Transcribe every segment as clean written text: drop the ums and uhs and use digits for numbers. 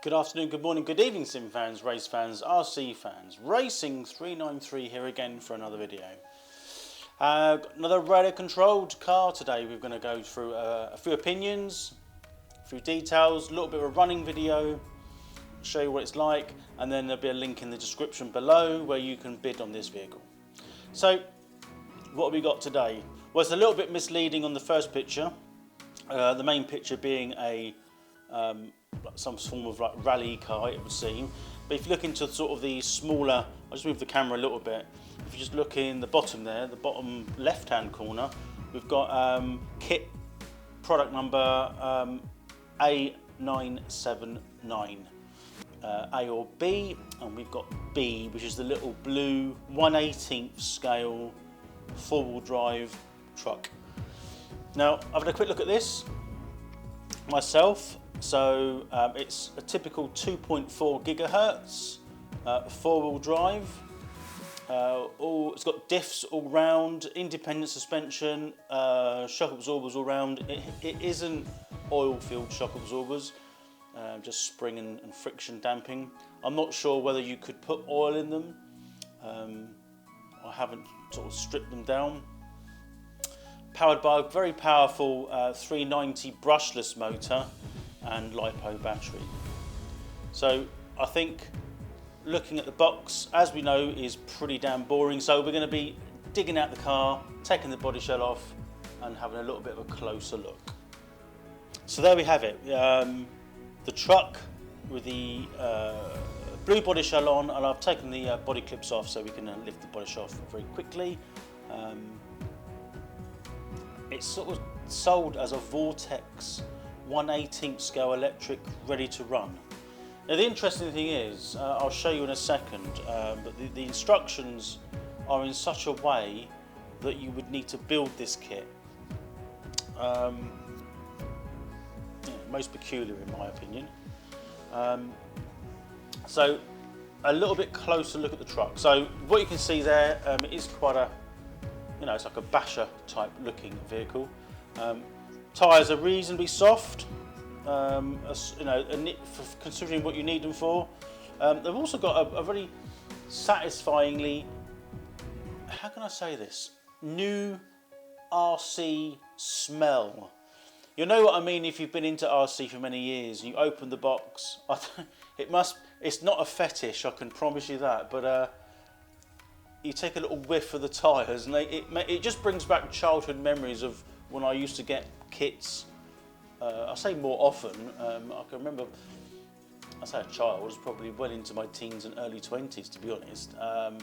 Good afternoon, good morning, good evening, sim fans, race fans, RC fans. Racing 393 here again for another video. Another radio controlled car today. We're going to go through a few opinions, a few details, a little bit of a running video, show you what it's like, and then there'll be a link in the description below where you can bid on this vehicle. So, what have we got today? Well, it's a little bit misleading on the first picture. The main picture being a some form of like rally car, it would seem. But if you look into sort of the smaller, I'll just move the camera a little bit. If you just look in the bottom there, the bottom left-hand corner, we've got kit product number A979, A or B, and we've got B, which is the little blue 1/18 scale four-wheel drive truck. Now, I've had a quick look at this myself. So it's a typical 2.4 gigahertz four-wheel drive. It's got diffs all round, independent suspension, shock absorbers all round. It isn't oil-filled shock absorbers, just spring and friction damping. I'm not sure whether you could put oil in them. I haven't sort of stripped them down. Powered by a very powerful 390 brushless motor and LiPo battery. So I think looking at the box, as we know, is pretty damn boring. So we're going to be digging out the car, taking the body shell off and having a little bit of a closer look. So there we have it. The truck with the blue body shell on, and I've taken the body clips off so we can lift the body shell off very quickly. It's sort of sold as a Vortex 1/18 scale electric ready to run. Now the interesting thing is, I'll show you in a second, but the instructions are in such a way that you would need to build this kit. Most peculiar in my opinion. So a little bit closer look at the truck. So what you can see there, it is quite a, it's like a Basher type looking vehicle. Tyres are reasonably soft, considering what you need them for. They've also got a very satisfyingly, how can I say this, new RC smell. You'll know what I mean if you've been into RC for many years and you open the box. It's not a fetish, I can promise you that, but you take a little whiff of the tyres and it just brings back childhood memories of when I used to get kits. I say more often. I can remember, I say a child, I was probably well into my teens and early 20s to be honest.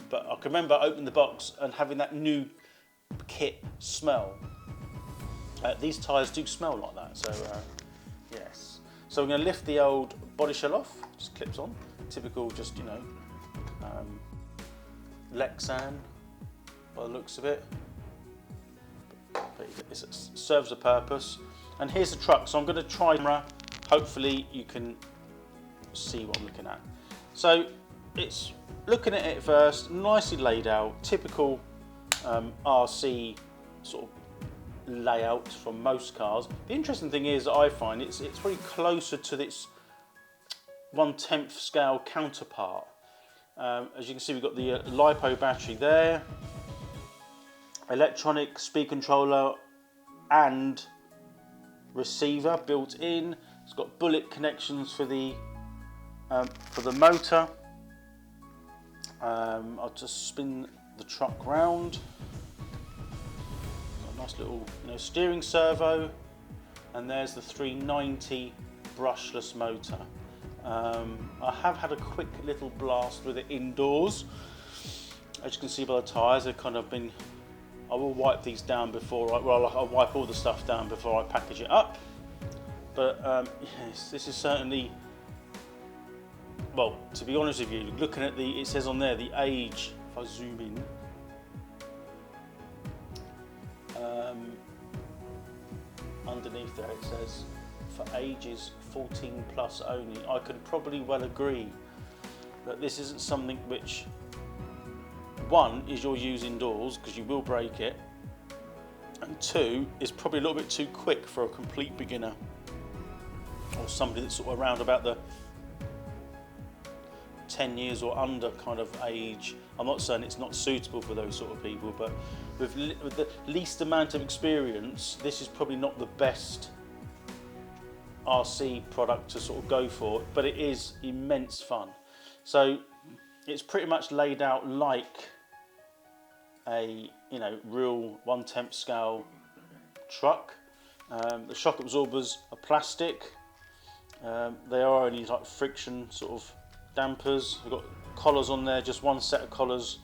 But I can remember opening the box and having that new kit smell. These tyres do smell like that, so yes. So I'm going to lift the old body shell off, just clips on. Typical, just Lexan by the looks of it. But it serves a purpose. And here's the truck, so I'm going to try camera. Hopefully you can see what I'm looking at. So it's looking at it first, nicely laid out, typical RC sort of layout from most cars. The interesting thing is that I find it's very closer to its 1/10 scale counterpart. As you can see, we've got the LiPo battery there, electronic speed controller and receiver built in. It's got bullet connections for the motor. I'll just spin the truck round. Got a nice little steering servo, and there's the 390 brushless motor. I have had a quick little blast with it indoors. As you can see by the tyres, they've kind of been. I will wipe these down before I'll wipe all the stuff down before I package it up. But yes, this is certainly, well, to be honest with you, looking at it says on there the age, if I zoom in, underneath there it says for ages 14 plus only. I could probably well agree that this isn't something which, one, is you'll use indoors because you will break it, and two, is probably a little bit too quick for a complete beginner or somebody that's sort of around about the 10 years or under kind of age. I'm not saying it's not suitable for those sort of people, but with the least amount of experience, this is probably not the best RC product to sort of go for, but it is immense fun. So it's pretty much laid out like a real 1/10 scale truck. The shock absorbers are plastic. They are only like friction sort of dampers. We've got collars on there, just one set of collars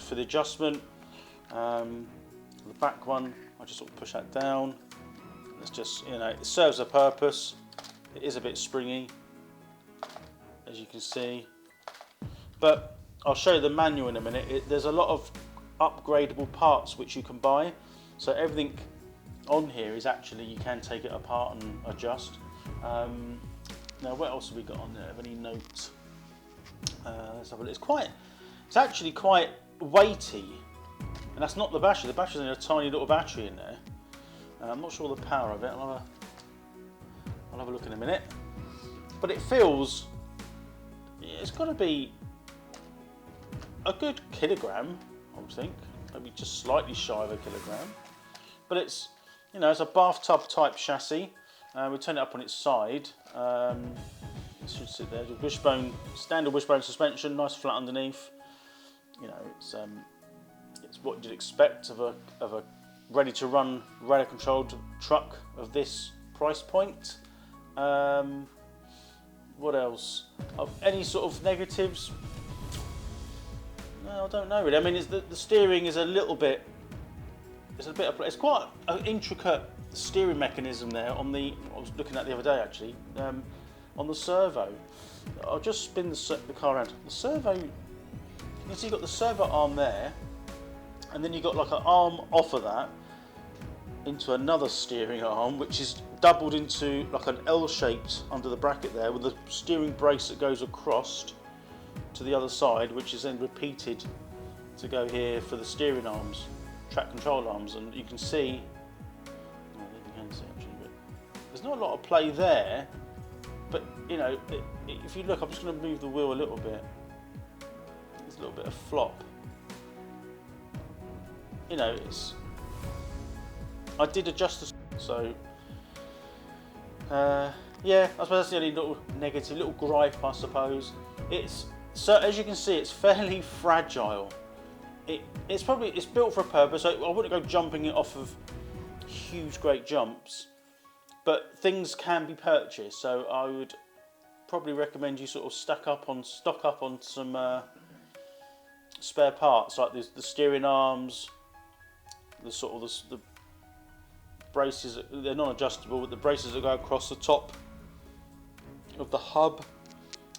for the adjustment. The back one, I just sort of push that down. It's just, it serves a purpose. It is a bit springy, as you can see. But I'll show you the manual in a minute. There's a lot of upgradable parts which you can buy. So everything on here is actually, you can take it apart and adjust. Now what else have we got on there? Have any notes? Let's have a look. It's actually quite weighty, and that's not the battery. The battery's in a tiny little battery in there. I'm not sure the power of it. I'll have a look in a minute. But it feels, it's got to be a good kilogram, I would think. Maybe just slightly shy of a kilogram. But it's, it's a bathtub type chassis. We turn it up on its side. It should sit there. Wishbone, standard wishbone suspension, nice flat underneath. It's what you'd expect of a ready-to-run, radio-controlled truck of this price point. What else? Any sort of negatives? No, I don't know really. I mean, the steering is a little bit. It's quite an intricate steering mechanism there on the. I was looking at the other day actually. On the servo. I'll just spin the car around. The servo. You can see you've got the servo arm there, and then you've got like an arm off of that into another steering arm, which is doubled into like an L-shaped under the bracket there, with a steering brace that goes across to the other side, which is then repeated to go here for the steering arms, track control arms. And you can see, but there's not a lot of play there, but if you look, I'm just going to move the wheel a little bit. There's a little bit of flop. I did adjust the, so yeah, I suppose that's the only little negative, little gripe, I suppose. So as you can see, it's fairly fragile. It's built for a purpose. So I wouldn't go jumping it off of huge, great jumps, but things can be purchased. So I would probably recommend you sort of stock up on some spare parts, like the steering arms, the braces. They're non-adjustable, but the braces that go across the top of the hub.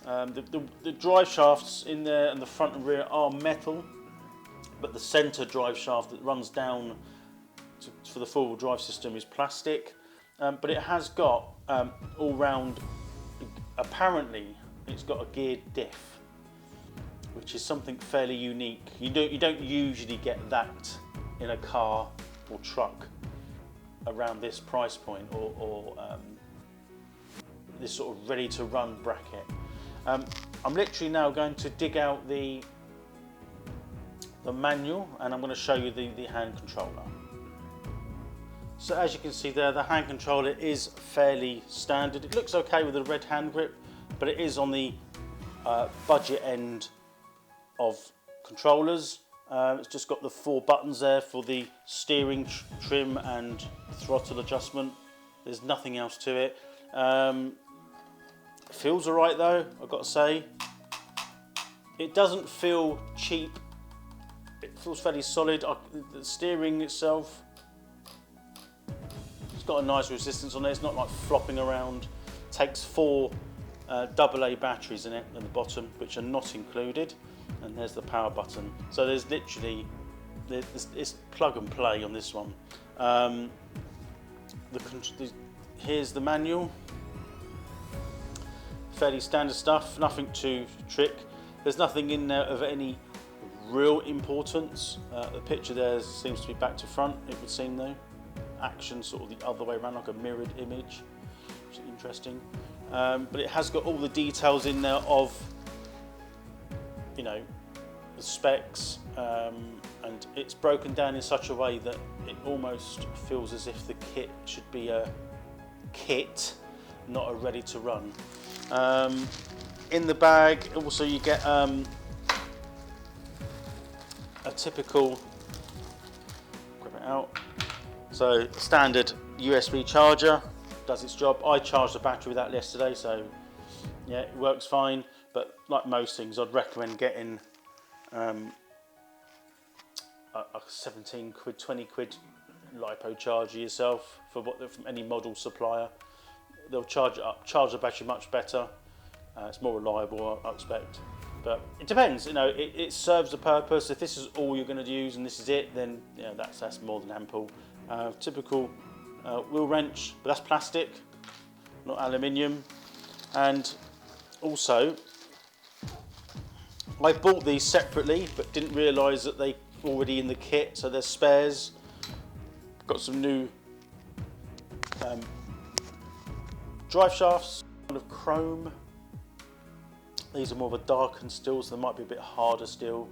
The drive shafts in there and the front and rear are metal, but the centre drive shaft that runs down for the four-wheel drive system is plastic. But it has got all round. Apparently, it's got a geared diff, which is something fairly unique. You don't usually get that in a car or truck around this price point, or this sort of ready-to-run bracket. I'm literally now going to dig out the manual, and I'm going to show you the hand controller. So as you can see there, the hand controller is fairly standard. It looks okay with the red hand grip, but it is on the budget end of controllers. It's just got the 4 buttons there for the steering, trim and throttle adjustment. There's nothing else to it. Feels alright though, I've got to say. It doesn't feel cheap. It feels fairly solid. The steering itself, it's got a nice resistance on it. It's not like flopping around. It takes 4 AA batteries in it at the bottom, which are not included. And there's the power button. So there's literally, it's plug and play on this one. Here's the manual. Fairly standard stuff, nothing too trick. There's nothing in there of any real importance. The picture there seems to be back to front, it would seem though. Action sort of the other way around, like a mirrored image, which is interesting. But it has got all the details in there of you know, the specs, and it's broken down in such a way that it almost feels as if the kit should be a kit, not a ready to run. In the bag also you get a typical, grab it out, so standard USB charger, does its job. I charged the battery with that yesterday, so yeah, it works fine. But like most things, I'd recommend getting a 17 quid, 20 quid LiPo charger yourself from any model supplier. They'll charge it up, charge the battery much better. It's more reliable, I expect. But it depends, you know, it serves the purpose. If this is all you're going to use and this is it, then you know, that's more than ample. Typical wheel wrench, but that's plastic, not aluminium. And also, I bought these separately, but didn't realise that they were already in the kit, so they're spares. Got some new drive shafts, kind of chrome. These are more of a darkened steel, so they might be a bit harder steel.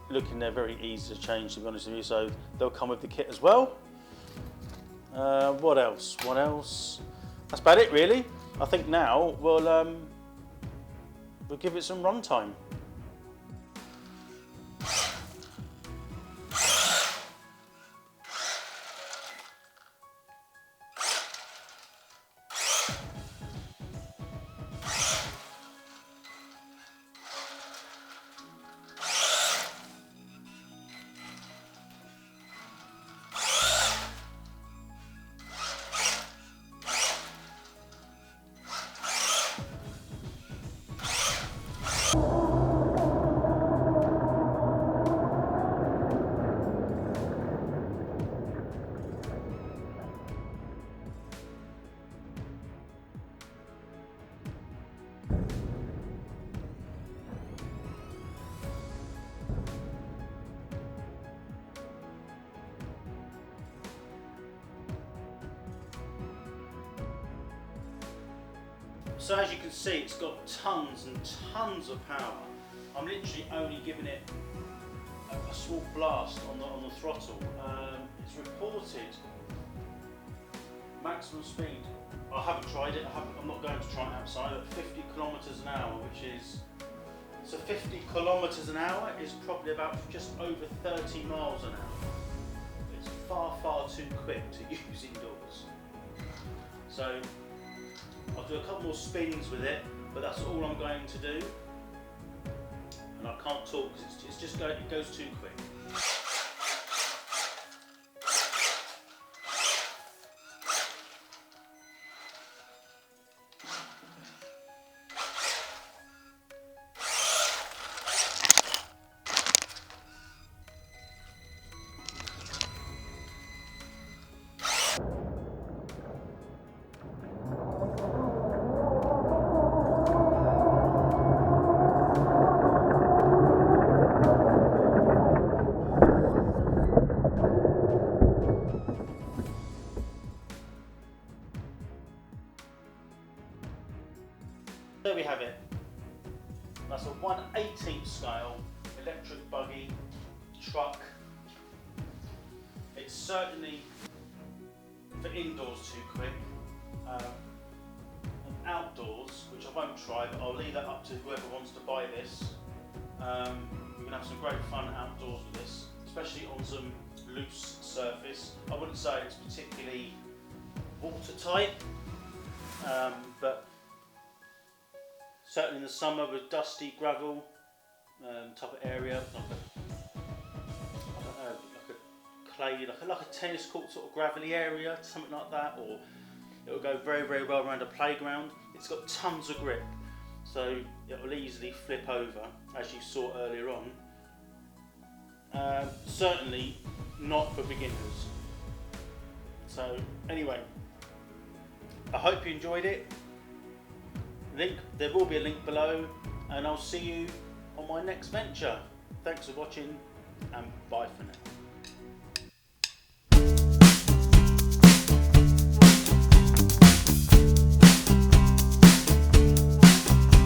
Looking, they're very easy to change, to be honest with you, so they'll come with the kit as well. What else? What else? That's about it, really. I think now we'll give it some run time. So as you can see, it's got tons and tons of power. I'm literally only giving it a small blast on the throttle. It's reported maximum speed. I haven't tried it. I'm not going to try it outside. At 50 kilometers an hour, which is, so 50 kilometers an hour is probably about just over 30 miles an hour. It's far, far too quick to use indoors. So I'll do a couple more spins with it, but that's all I'm going to do. And I can't talk because it goes too quick. There we have it. That's a 1/18 scale electric buggy truck. It's certainly for indoors too quick. And outdoors, which I won't try, but I'll leave that up to whoever wants to buy this. You can have some great fun outdoors with this, especially on some loose surface. I wouldn't say it's particularly watertight, but certainly in the summer with dusty gravel type of area, like a clay, like a tennis court sort of gravelly area, something like that, or it'll go very, very well around a playground. It's got tons of grip, so it will easily flip over, as you saw earlier on. Certainly not for beginners. So anyway, I hope you enjoyed it. There will be a link below, and I'll see you on my next venture. Thanks for watching, and bye for now.